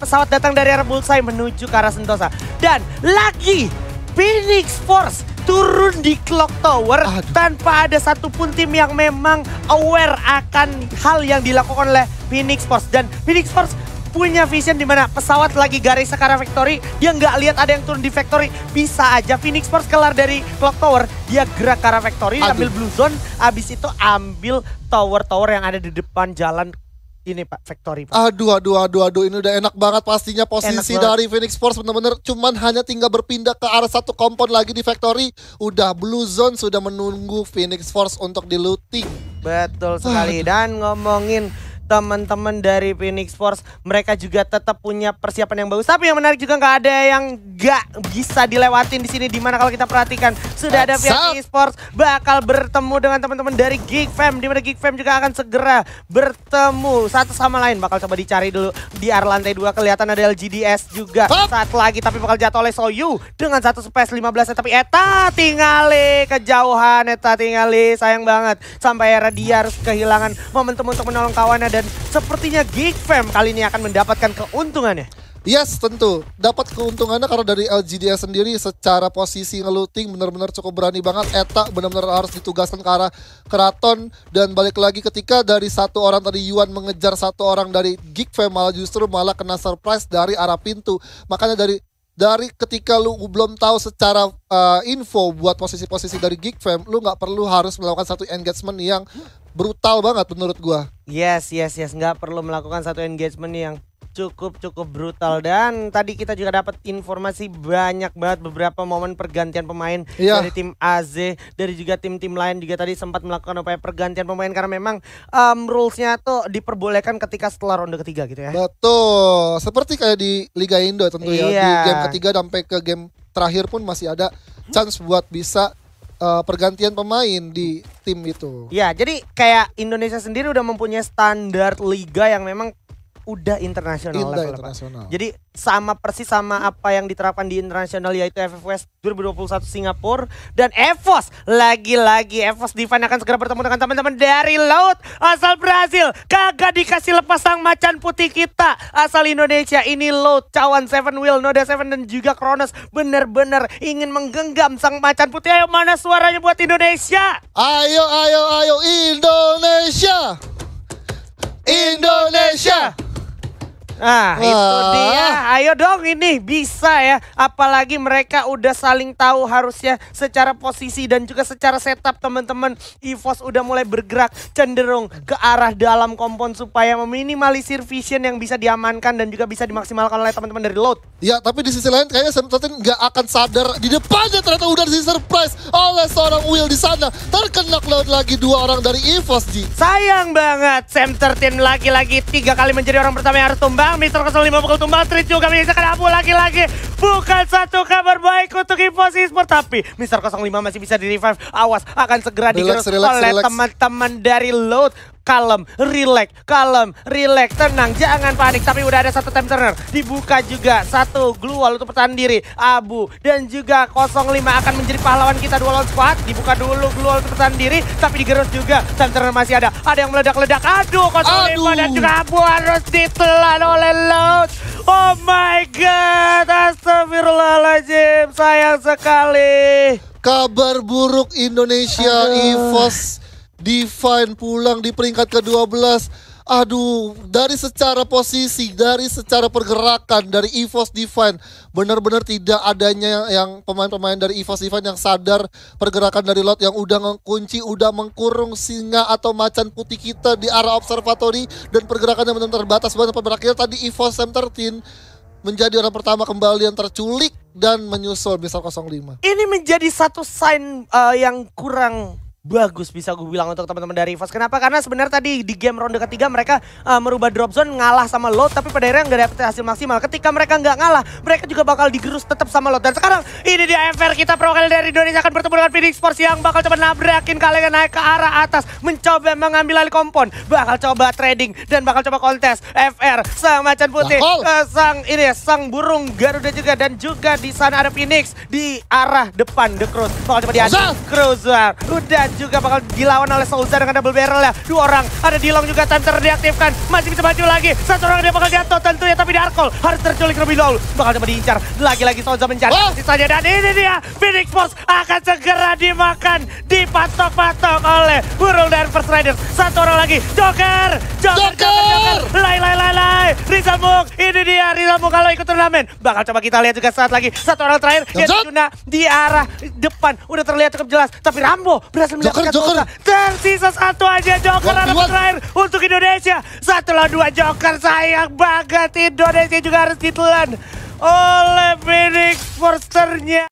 pesawat datang dari arah Bullseye menuju ke arah Sentosa. Dan lagi Phoenix Force turun di Clock Tower tanpa ada satupun tim yang memang aware akan hal yang dilakukan oleh Phoenix Force. Dan Phoenix Force punya vision di mana pesawat lagi garis ke arah Factory, dia nggak lihat ada yang turun di Factory. Bisa aja Phoenix Force kelar dari Clock Tower, dia gerak ke arah Factory, ambil Blue Zone, abis itu ambil tower-tower yang ada di depan jalan ini Pak, Factory Pak. Aduh, ini udah enak banget pastinya posisi dari Phoenix Force bener-bener cuman hanya tinggal berpindah ke arah satu kompon lagi di Factory. Udah Blue Zone sudah menunggu Phoenix Force untuk di looting. Betul sekali. Dan ngomongin teman-teman dari Phoenix Force, mereka juga tetap punya persiapan yang bagus. Tapi yang menarik juga nggak ada yang nggak bisa dilewatin di sini. Dimana kalau kita perhatikan sudah ada pihak esports bakal bertemu dengan teman-teman dari Geek Fam. Dimana Geek Fam juga akan segera bertemu satu sama lain. Bakal coba dicari dulu di area lantai 2. Kelihatan ada LGDS juga saat lagi, tapi bakal jatuh oleh Soyu dengan satu space 15. Tapi Eta tinggali kejauhan, Eta tinggali sayang banget. Sampai era dia harus kehilangan momentum untuk menolong kawannya. Dan sepertinya Geek Fam kali ini akan mendapatkan keuntungannya. Yes, tentu. Dapat keuntungannya karena dari LGDS sendiri secara posisi ngelooting benar-benar cukup berani banget. Eta benar-benar harus ditugaskan ke arah keraton. Dan balik lagi ketika dari satu orang tadi Yuan mengejar satu orang dari Geek Fam, malah kena surprise dari arah pintu. Makanya dari ketika lu belum tahu secara info buat posisi-posisi dari Geek Fam, lu nggak perlu harus melakukan satu engagement yang brutal banget menurut gua. Yes. Nggak perlu melakukan satu engagement yang cukup brutal. Dan tadi kita juga dapat informasi banyak banget beberapa momen pergantian pemain dari tim AZ, dari juga tim-tim lain juga tadi sempat melakukan upaya pergantian pemain karena memang rules-nya tuh diperbolehkan ketika setelah ronde ketiga gitu ya. Betul, seperti kayak di Liga Indo tentu ya. Di game ketiga sampai ke game terakhir pun masih ada chance buat bisa pergantian pemain di tim itu. Ya, jadi kayak Indonesia sendiri udah mempunyai standar liga yang memang udah internasional level. Jadi sama persis sama apa yang diterapkan di internasional, yaitu FFWS 2021 Singapura. Dan EVOS, lagi-lagi EVOS Divine akan segera bertemu dengan teman-teman dari Laut asal Brazil. Kagak dikasih lepas sang macan putih kita asal Indonesia. Ini Laut, Cawan, Seven Wheel, Noda Seven dan juga Kronos bener-bener ingin menggenggam sang macan putih. Ayo, mana suaranya buat Indonesia? Ayo Indonesia. Indonesia. Nah itu dia, ayo dong ini bisa ya. Apalagi mereka udah saling tahu harusnya secara posisi dan juga secara setup teman-teman. EVOS udah mulai bergerak cenderung ke arah dalam kompon supaya meminimalisir vision yang bisa diamankan dan juga bisa dimaksimalkan oleh teman-teman dari Load. Ya, tapi di sisi lain kayaknya Sam 13 nggak akan sadar di depannya ternyata udah di surprise oleh seorang Will di sana. Terkena Cloud lagi 2 orang dari EVOS, Ji. Sayang banget, Sam 13 lagi-lagi 3 kali menjadi orang pertama yang harus tumbang. Mr. 05 bakal tumbang, Street juga menyisakan abu lagi-lagi. Bukan satu kabar baik untuk EVOS Esports, tapi Mr. 05 masih bisa di-revive. Awas, akan segera digerus oleh teman-teman dari Load. Kalem, relax, tenang, jangan panik. Tapi udah ada satu time turner, dibuka juga satu glue wall untuk pertahanan diri. Abu dan juga 05 akan menjadi pahlawan kita 2 lawan squad. Dibuka dulu glue wall untuk pertahanan diri, tapi digerus juga. Time turner masih ada yang meledak-ledak. Aduh, 05 dan juga Abu harus ditelan oleh Loud. Oh my god, astagfirullahaladzim, sayang sekali. Kabar buruk Indonesia, EVOS Divine pulang di peringkat ke-12. Aduh, dari secara posisi, dari secara pergerakan dari EVOS Divine, benar-benar tidak adanya yang pemain-pemain dari EVOS Divine yang sadar pergerakan dari Lot yang udah ngekunci, udah mengkurung singa atau macan putih kita di arah observatory. Dan pergerakannya benar-benar terbatas banget. Berakhir tadi EVOS M13 menjadi orang pertama kembali yang terculik dan menyusul Mr. 05. Ini menjadi satu sign yang kurang bagus bisa gue bilang untuk teman-teman dari EVOS. Kenapa? Karena sebenarnya tadi di game ronde ketiga mereka merubah drop zone, ngalah sama Load, tapi pada akhirnya nggak dapet hasil maksimal. Ketika mereka nggak ngalah, mereka juga bakal digerus tetap sama Load. Dan sekarang ini dia FR kita pro kali dari Indonesia akan bertemu dengan Phoenix Force yang bakal coba nabrakin kalian naik ke arah atas, mencoba mengambil alih kompon, bakal coba trading dan bakal coba kontes. FR sang macan putih, sang burung Garuda juga, dan juga di sana ada Phoenix di arah depan The Cruise. Bakal coba diadu Cruiser, udah juga bakal dilawan oleh Souza dengan double barrel ya. Dua orang, ada Dilong juga, Timer diaktifkan. Masih bisa maju lagi. Satu orang dia bakal jatuh tentunya, tapi Darkol harus terculik lebih dahulu. Bakal dapat diincar. Lagi-lagi Souza mencari sisanya. Dan ini dia, Phoenix Force akan segera dimakan. Dipatok-patok oleh Burung dan First Riders. Satu orang lagi, Joker. Lai. Rizal Muk, ini dia Rizal Muk kalau ikut turnamen. Bakal coba kita lihat juga saat lagi. Satu orang terakhir, Juna di arah depan. Udah terlihat cukup jelas. Tapi Rambo berhasil menyelamatkan Souza. Tersisa satu aja Joker anak terakhir untuk Indonesia. 1 lawan 2 Joker, sayang banget. Indonesia juga harus ditelan oleh Phoenix Force-nya.